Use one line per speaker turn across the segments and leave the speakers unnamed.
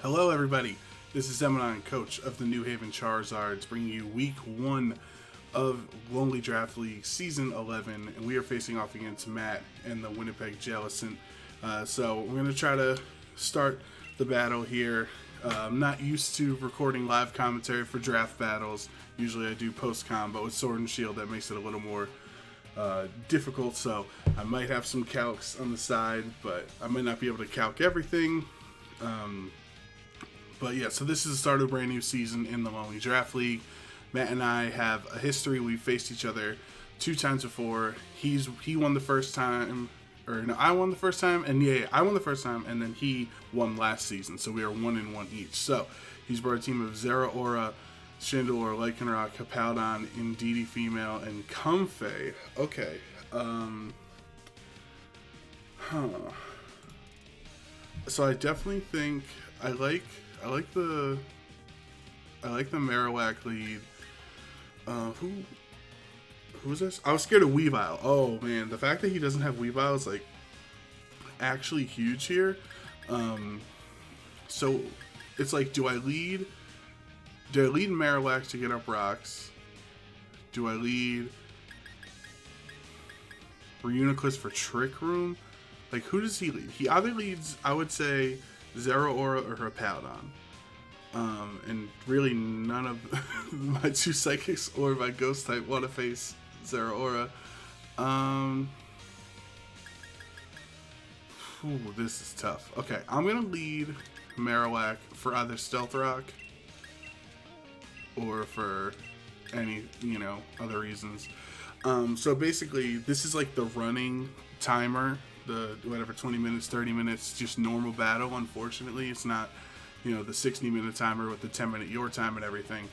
Hello, everybody. This is Xeminan, coach of the New Haven Charizards, bringing you week 1 of Lonely Draft League Season 11, and we are facing off against Matt and the Winnipeg Jellicent. So we're going to try to start the battle here. I'm not used to recording live commentary for draft battles. Usually I do post-com, but with Sword and Shield that makes it a little more difficult, so I might have some calcs on the side, but I might not be able to calc everything. But yeah, so this is the start of a brand new season in the Lonely Draft League. Matt and I have a history. We've faced each other 2 times before. He won the first time, or no, I won the first time, and I won the first time, and then he won last season. So we are 1-1 each. So he's brought a team of Zeraora, Chandelure, Lycanroc, Hippowdon, Indeedee Female, and Comfey. Okay. So I definitely think I like the Marowak lead. Who's this? I was scared of Weavile. Oh man, the fact that he doesn't have Weavile is like actually huge here. So it's like, do I lead Marowak to get up rocks? Do I lead Reuniclus for Trick Room? Like, who does he lead? He either leads, I would say, Zeraora or Hippowdon. And really none of my 2 Psychics or my Ghost type want to face Zeraora. This is tough. Okay, I'm going to lead Marowak for either Stealth Rock or for any, other reasons. So basically, this is like the running timer. The whatever 20 minutes, 30 minutes, just normal battle. Unfortunately, it's not, the 60-minute timer with the 10-minute your time and everything.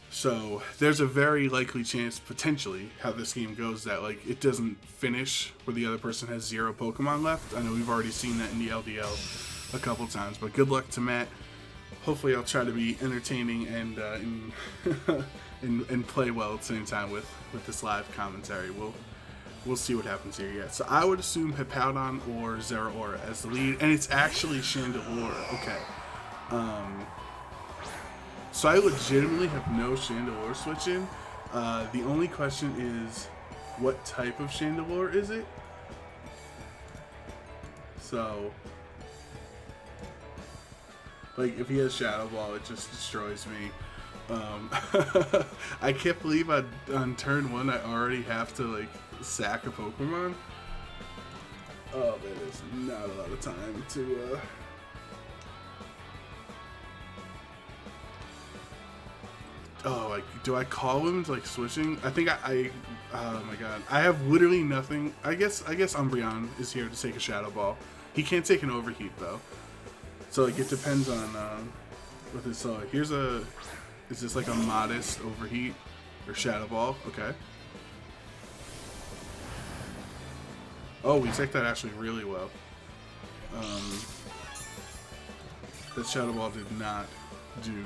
So there's a very likely chance, potentially, how this game goes, that like it doesn't finish where the other person has 0 Pokemon left. I know we've already seen that in the LDL a couple times, but good luck to Matt. Hopefully, I'll try to be entertaining and and play well at the same time with this live commentary. We'll see what happens here. Yeah, so I would assume Hippowdon or Zeraora as the lead, and it's actually Chandelure. Okay. So I legitimately have no Chandelure switch in. The only question is, what type of Chandelure is it? So, like, if he has Shadow Ball, it just destroys me. I can't believe on turn 1 I already have to like sack a Pokemon. Oh, that is not a lot of time to Oh, like, do I call him to like switching? I think I oh my god, I have literally nothing. I guess Umbreon is here to take a Shadow Ball. He can't take an Overheat though, so like it depends on what this. Here's a. Is this like a modest Overheat or Shadow Ball? Okay. Oh, we take that actually really well. That Shadow Ball did not do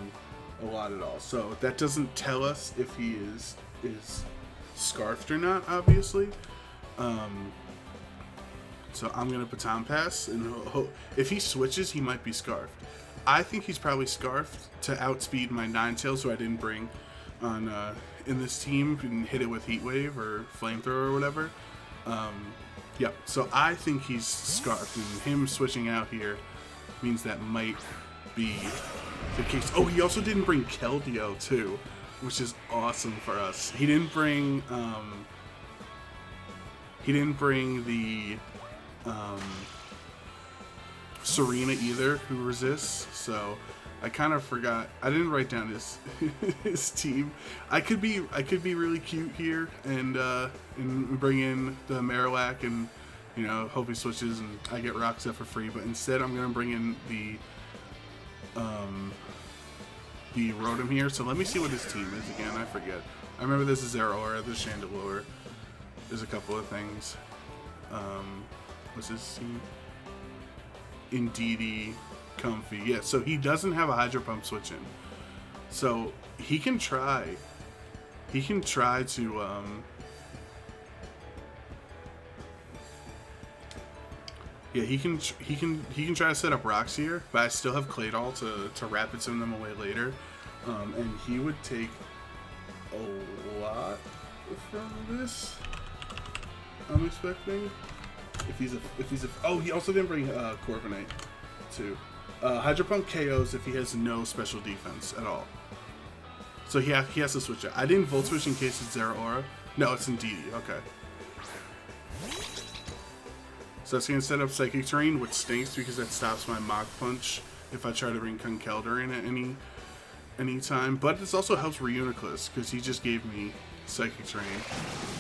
a lot at all. So that doesn't tell us if he is scarfed or not, obviously. So I'm gonna Baton Pass, and if he switches, he might be scarfed. I think he's probably scarfed to outspeed my Ninetales, who I didn't bring on in this team, and hit it with Heat Wave or Flamethrower or whatever. Yep. So I think he's scarfed, and him switching out here means that might be the case. Oh, he also didn't bring Keldeo too, which is awesome for us. He didn't bring the Serena either, who resists, so I kind of forgot. I didn't write down his team. I could be really cute here and bring in the Marowak and hope he switches and I get Rock Set for free. But instead, I'm gonna bring in the Rotom here. So let me see what his team is again. I forget. I remember this is Zeraora, this is Chandelure. There's a couple of things. What's his team? Indeedee, Comfey. Yeah, so he doesn't have a Hydro Pump switch in. So he can try to Yeah, he can try to set up rocks here, but I still have Claydol to rapid sim them away later, and he would take a lot from this. I'm expecting if he's a oh, he also didn't bring Corviknight too. Hydro Pump KOs if he has no special defense at all. So he has to switch it. I didn't Volt Switch in case it's Zeraora. No, it's Indeedee. Okay. So that's going to set up Psychic Terrain, which stinks because that stops my Mach Punch if I try to bring Conkeldurr in at any time. But this also helps Reuniclus because he just gave me Psychic Terrain.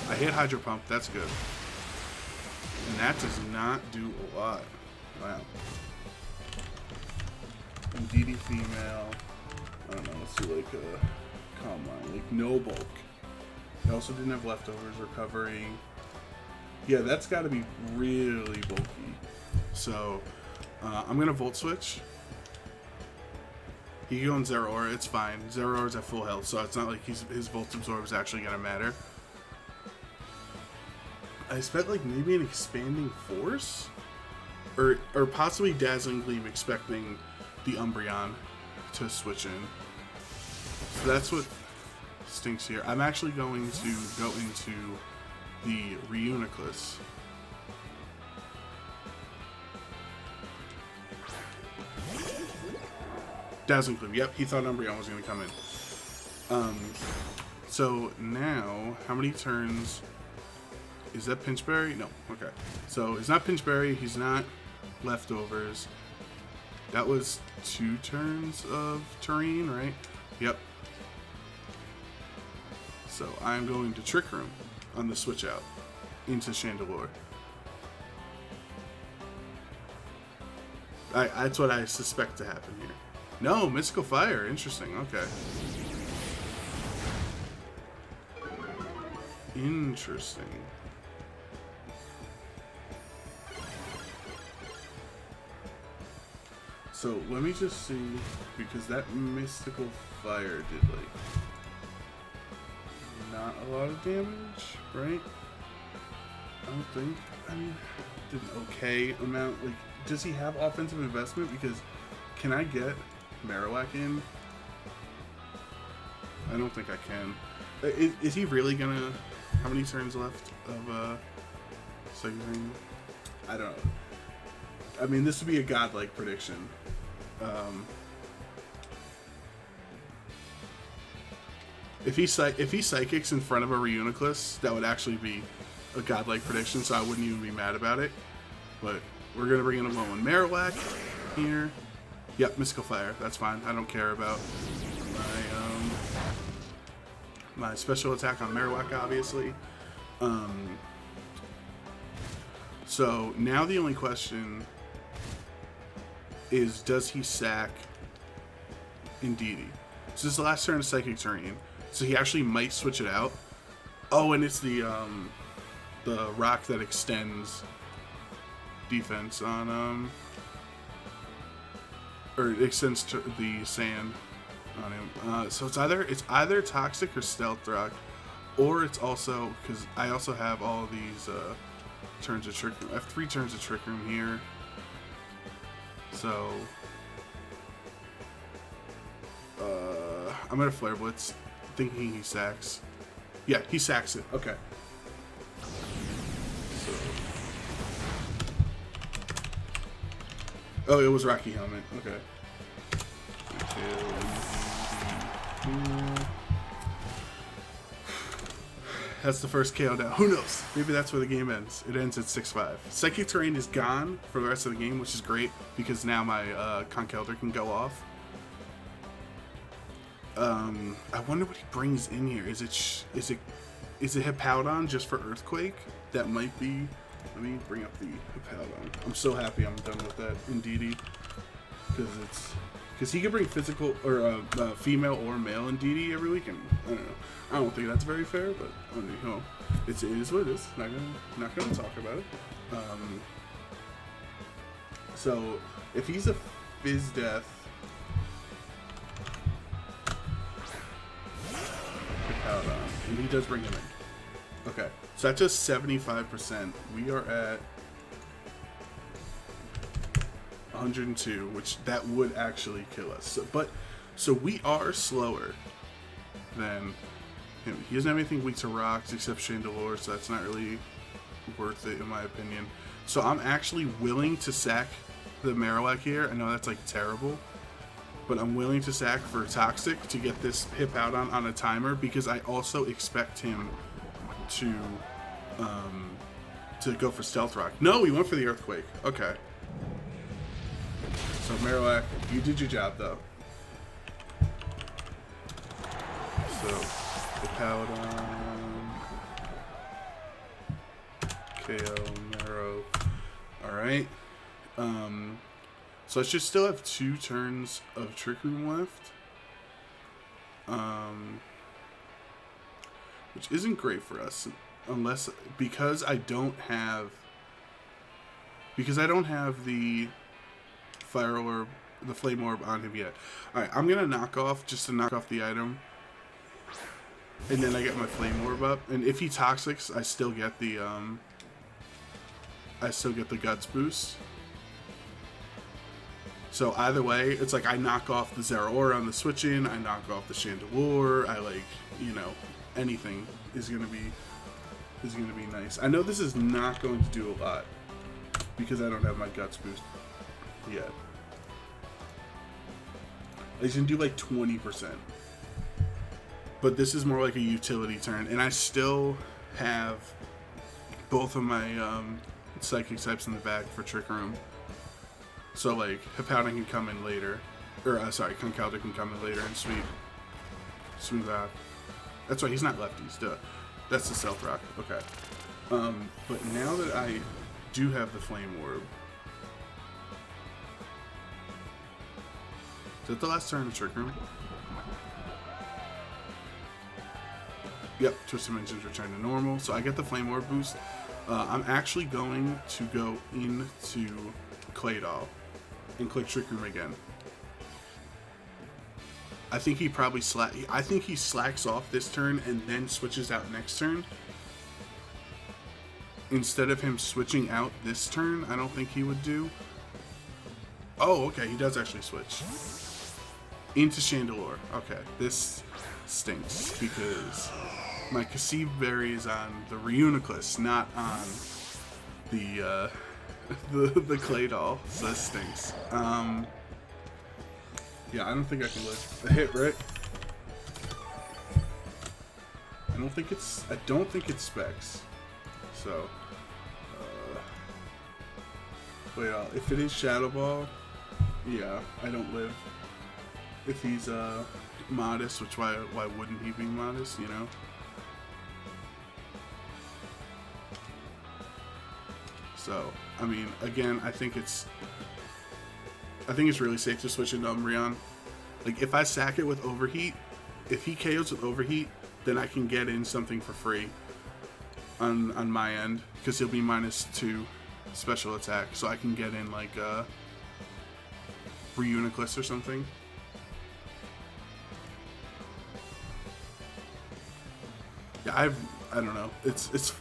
I hit Hydro Pump. That's good. And that does not do a lot. Wow. Indeedee female. I don't know. Let's do like a Calm Mind. Like no bulk. I also didn't have leftovers recovery. Yeah, that's got to be really bulky. So, I'm going to Volt Switch. He can go on Zeraora, it's fine. Zeraora's at full health, so it's not like his Volt Absorb is actually going to matter. I expect like maybe an Expanding Force? Or possibly Dazzling Gleam, expecting the Umbreon to switch in. So that's what stinks here. I'm actually going to go into the Reuniclus. Dazzling Gleam. Yep, he thought Umbreon was going to come in. So now, how many turns? Is that Pinchberry? No. Okay. So it's not Pinchberry. He's not Leftovers. That was 2 turns of Terrain, right? Yep. So I'm going to Trick Room on the switch out into Chandelure. That's what I suspect to happen here. No, Mystical Fire. Interesting. Okay. Interesting. So let me just see, because that Mystical Fire did like not a lot of damage, right? I don't think. I mean, did an okay amount. Like, does he have offensive investment? Because can I get Marowak in? I don't think I can. Is he really gonna? How many turns left of Psychic? I don't know. I mean, this would be a godlike prediction. If he psychics in front of a Reuniclus, that would actually be a godlike prediction, so I wouldn't even be mad about it. But we're gonna bring in a one Marowak here. Yep, Mystical Fire. That's fine. I don't care about my special attack on Marowak, obviously. So now the only question is, does he sack Indeedee? So this is the last turn of Psychic Terrain, so he actually might switch it out. Oh, and it's the rock that extends defense on or it extends to the sand on him. So it's either Toxic or Stealth Rock, or it's also, because I also have all of these turns of Trick Room. I have 3 turns of Trick Room here. So I'm gonna Flare Blitz, thinking he sacks. Yeah, he sacks it. Okay. So, oh, it was Rocky Helmet. Okay. That's the first KO down. Who knows? Maybe that's where the game ends. It ends at 6-5. Psychic Terrain is gone for the rest of the game, which is great because now my Conkeldurr can go off. I wonder what he brings in here. Is it Hippowdon just for Earthquake? That might be. Let me bring up the Hippowdon. I'm so happy I'm done with that Indeedee, because he could bring physical or female or male Indeedee every weekend. I don't know. I don't think that's very fair, but I mean, you know, it is what it is. Not gonna talk about it. So if he's a Fizz Death, and he does bring him in. Okay, so that's just 75%. We are at 102, which that would actually kill us. So we are slower than him. He doesn't have anything weak to rocks except Chandelure, so that's not really worth it in my opinion. So I'm actually willing to sack the Marowak here. I know that's like terrible, but I'm willing to sack for Toxic to get this Hippowdon on a timer, because I also expect him to go for Stealth Rock. No, he went for the Earthquake. Okay. So Marowak, you did your job though. So Hippowdon, KO, Marrow. Alright. So I should still have 2 turns of Trick Room left. Which isn't great for us. Because I don't have the Fire Orb, the Flame Orb on him yet. Alright, I'm gonna knock off just to knock off the item. And then I get my Flame Orb up. And if he Toxics, I still get the Guts boost. So either way, it's like I knock off the Zeraora on the switch in, I knock off the Chandelure, I like, you know, anything is gonna be nice. I know this is not going to do a lot because I don't have my Guts boost yet. It's gonna do like 20%. But this is more like a utility turn, and I still have both of my Psychic types in the back for Trick Room. So like Hippowdon can come in later, or sorry, Conkeldurr can come in later and sweep out. That's right, he's not lefties, duh. That's the Stealth Rock. Okay. But now that I do have the Flame Orb, is that the last turn of Trick Room? Yep, Twist Dimensions return to normal. So I get the Flame Orb boost. I'm actually going to go into Claydol and click Trick Room again. I think he probably slacks off this turn and then switches out next turn. Instead of him switching out this turn, I don't think he would do. Oh, okay, he does actually switch. Into Chandelure. Okay, this stinks because my Cassive Berry is on the Reuniclus, not on the Claydol, so that stinks. Yeah, I don't think I can live a hit, right? I don't think it's Specs. So, wait, if it is Shadow Ball, yeah, I don't live. If he's modest, which why wouldn't he be modest, you know? So, I mean, again, I think it's really safe to switch into Umbreon. Like, if I sack it with Overheat, if he KOs with Overheat, then I can get in something for free on my end, because he'll be -2 special attack, so I can get in like Reuniclus or something. Yeah, I don't know. It's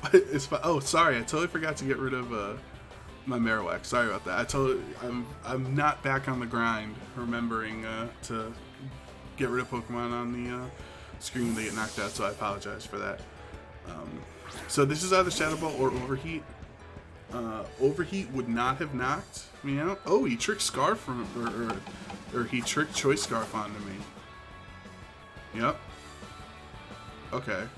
oh, sorry, I totally forgot to get rid of my Marowak. Sorry about that. I'm not back on the grind, remembering to get rid of Pokemon on the screen when they get knocked out. So I apologize for that. So this is either Shadow Ball or Overheat. Overheat would not have knocked me out. Oh, he tricked Scarf or he tricked Choice Scarf onto me. Yep. Okay.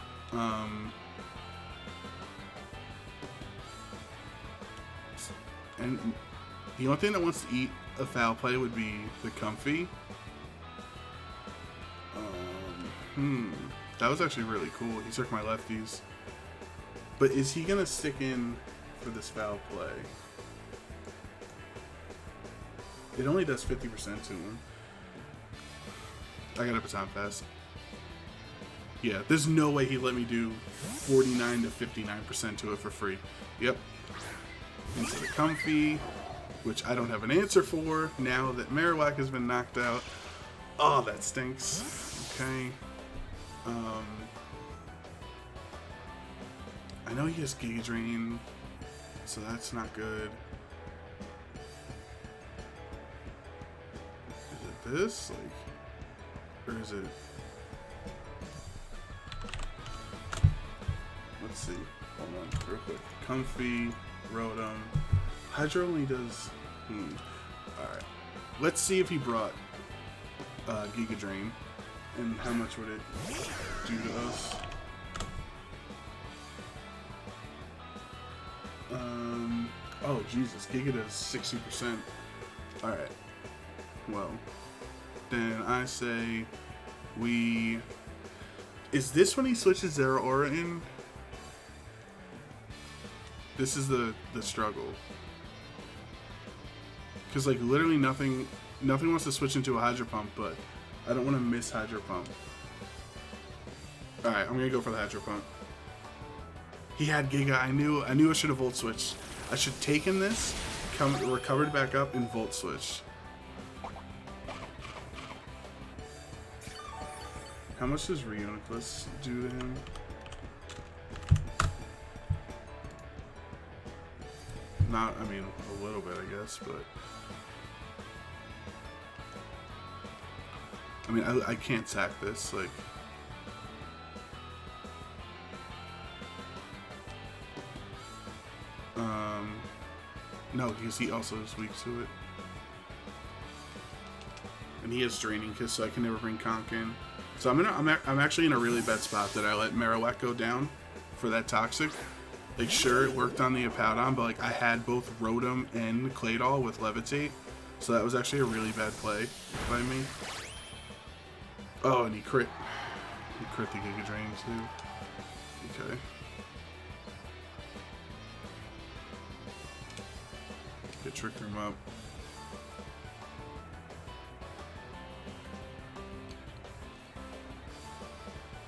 And the only thing that wants to eat a Foul Play would be the Comfy. That was actually really cool. He took my lefties. But is he gonna stick in for this Foul Play? It only does 50% to him. I got a Baton Pass. Yeah, there's no way he let me do 49 to 59% to it for free. Yep. Into the Comfy, which I don't have an answer for now that Marowak has been knocked out. Oh, that stinks. Okay. I know he has Giga Drain, so that's not good. this? Like, or is it? Let's see. Hold on, real quick. Comfy, Rotom. Hydro only does. Alright. Let's see if he brought Giga Drain. And how much would it do to us? Oh, Jesus. Giga does 60%. Alright. Well, then I say we... Is this when he switches Zeraora in? This is the struggle. Because, like, literally nothing wants to switch into a Hydro Pump, but I don't want to miss Hydro Pump. Alright, I'm going to go for the Hydro Pump. He had Giga. I knew I should have Volt Switched. I should have taken this, recovered back up, and Volt Switch. How much does Reuniclus do to him? Not, I mean, a little bit, I guess, but... I mean, I can't sack this, like... No, because he also is weak to it. And he has Draining Kiss, so I can never bring Conk in. So I'm actually in a really bad spot that I let Marowak go down for that Toxic. Like, sure, it worked on the Apoudon, but, like, I had both Rotom and Claydol with Levitate. So that was actually a really bad play by me. Oh, and he crit. He crit the Giga Drain, too. Okay. Get Trick Room up.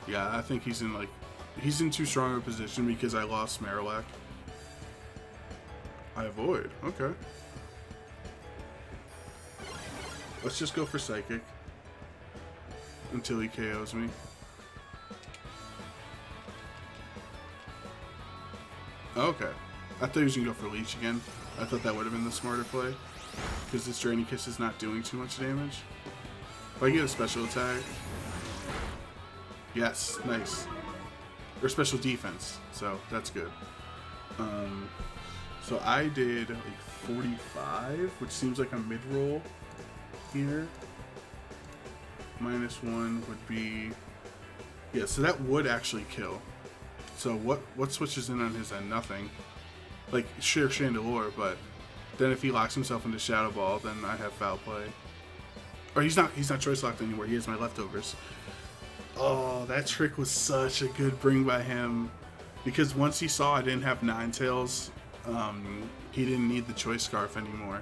Yeah, I think he's in too strong a position because I lost Marowak. I avoid. Okay. Let's just go for Psychic until he KOs me. Okay. I thought he was going to go for Leech again. I thought that would have been the smarter play. Because this Draining Kiss is not doing too much damage. If I get a special attack... Yes, nice. Or special defense, so that's good. So I did like 45, which seems like a mid-roll here. -1 would be... Yeah, so that would actually kill. So what switches in on his end? Nothing. Like, sure, Chandelure, but then if he locks himself into Shadow Ball, then I have foul play. Or he's not choice locked anymore. He has my leftovers. Oh, that trick was such a good bring by him. Because once he saw I didn't have Ninetales, he didn't need the Choice Scarf anymore.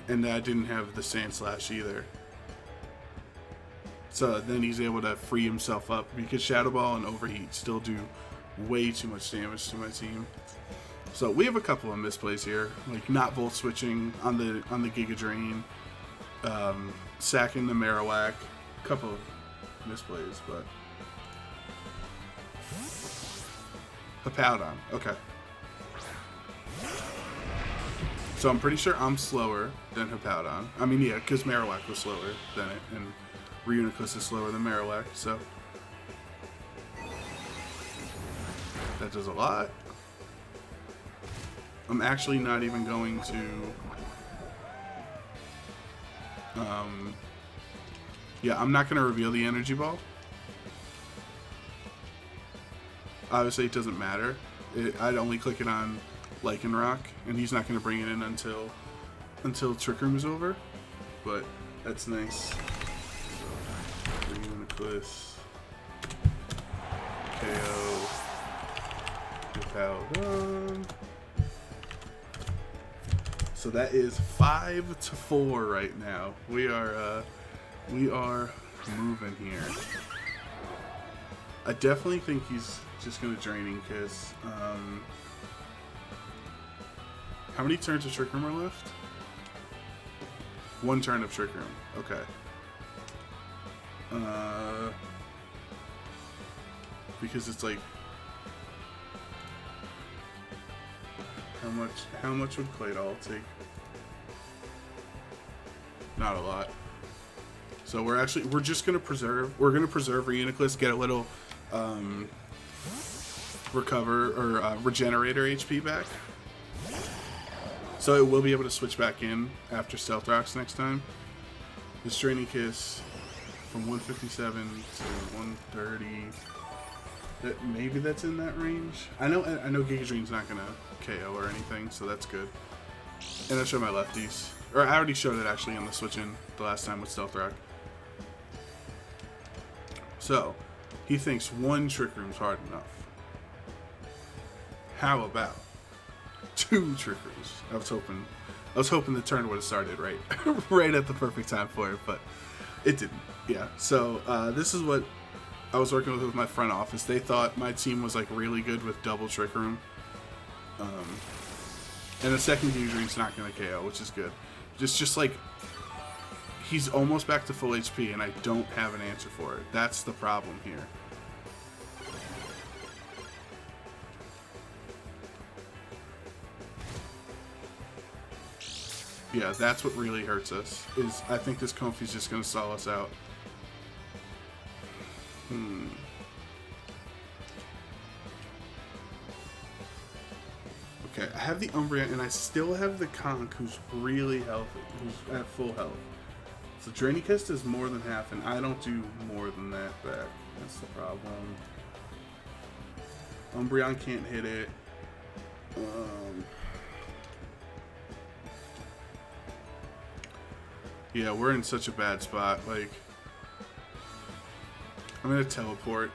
And I didn't have the Sand Slash either. So then he's able to free himself up because Shadow Ball and Overheat still do way too much damage to my team. So we have a couple of misplays here, like not Volt Switching on the Giga Drain, sacking the Marowak. Couple of misplays, but Apoudon. Okay. So I'm pretty sure I'm slower than Apoudon. I mean, yeah, because Marowak was slower than it, and Reuniclus is slower than Marowak, so that does a lot. I'm actually not even going to yeah, I'm not going to reveal the Energy Ball. Obviously, it doesn't matter. I'd only click it on Lycanroc, and he's not going to bring it in until Trick Room is over. But that's nice. So, Reuniclus, KO, Apoudon. So that is 5-4 right now. We are moving here. I definitely think he's just going to Draining Kiss. How many turns of Trick Room are left? 1 turn of Trick Room. Okay. Because it's like... How much would Claydol take? not a lot. So we're just gonna preserve Reuniclus, get a little recover or regenerator HP back. So it will be able to switch back in after Stealth Rocks next time. This Draining Kiss from 157 to 130. Maybe that's in that range. I know Giga Drain's not gonna KO or anything, so that's good. And I showed my lefties. Or I already showed it actually on the switch in the last time with Stealth Rock. So, he thinks one Trick Room's hard enough. How about 2 Trick Rooms? I was hoping the turn would have started right right at the perfect time for it, but it didn't. Yeah. So this is what I was working with my front office. They thought my team was like really good with double Trick Room. And the second Giga Drain's not gonna KO, which is good. Just like he's almost back to full HP, and I don't have an answer for it. That's the problem here. Yeah, that's what really hurts us. Is I think this Comfy's just gonna stall us out. Okay, I have the Umbreon, and I still have the Conch, who's really healthy, who's at full health. So Draining Kiss is more than half, and I don't do more than that back. That's the problem. Umbreon can't hit it. Yeah, we're in such a bad spot. Like, I'm gonna teleport.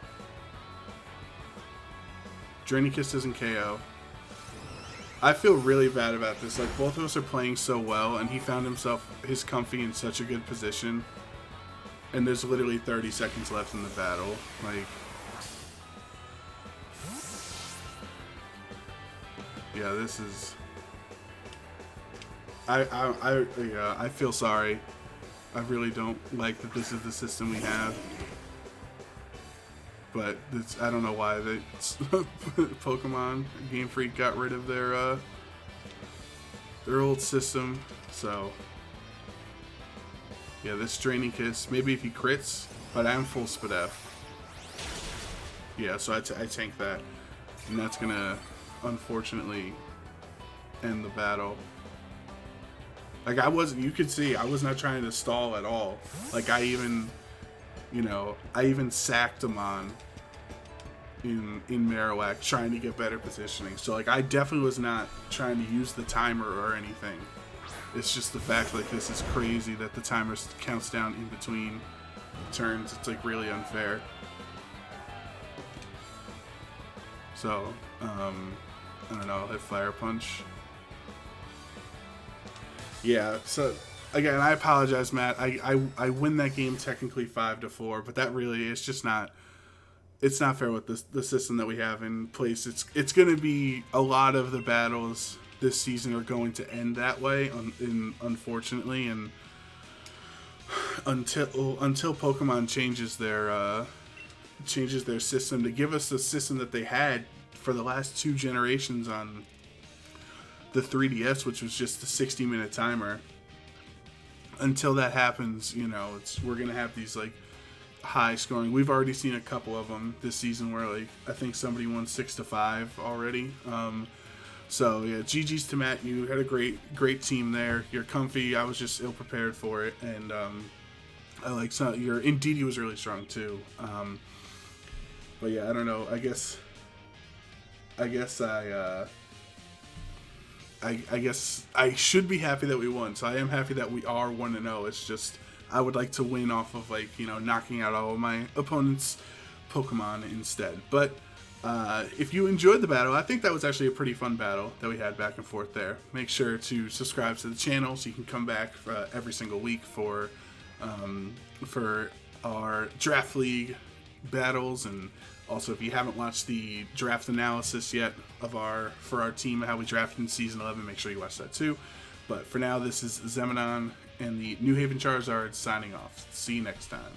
Draining Kiss doesn't KO. I feel really bad about this. Like, both of us are playing so well, and he found his Comfy in such a good position. And there's literally 30 seconds left in the battle. Like, yeah, this is. I feel sorry. I really don't like that this is the system we have. But I don't know why Pokemon Game Freak got rid of their old system. So yeah, this Draining Kiss. Maybe if he crits, but I am full Spadef. Yeah, so I tank that, and that's gonna unfortunately end the battle. Like you could see I was not trying to stall at all. Like I even sacked him on in Marowak trying to get better positioning. So like I definitely was not trying to use the timer or anything. It's just the fact like this is crazy that the timer counts down in between turns. It's like really unfair. So I don't know, I'll hit Fire Punch. Yeah, so again, I apologize, Matt. I win that game technically 5-4, but that really is just not. It's not fair with the system that we have in place. It's going to be a lot of the battles this season are going to end that way, unfortunately, and until Pokemon changes their system to give us the system that they had for the last 2 generations on the 3DS, which was just a 60-minute timer. Until that happens, we're gonna have these like high scoring. We've already seen a couple of them this season where like I think somebody won 6-5 already. So yeah, GG's to Matt. You had a great team there. You're Comfy. I was just ill prepared for it, and I like your Indeedee was really strong too. But yeah, I don't know. I guess I should be happy that we won. So I am happy that we are 1-0. It's just I would like to win off of like knocking out all of my opponents' Pokemon instead. But if you enjoyed the battle, I think that was actually a pretty fun battle that we had back and forth there. Make sure to subscribe to the channel so you can come back every single week for our Draft League battles, and also if you haven't watched the draft analysis yet for our team, how we drafted in Season 11, make sure you watch that too. But for now, this is Xeminan and the New Haven Charizards signing off. See you next time.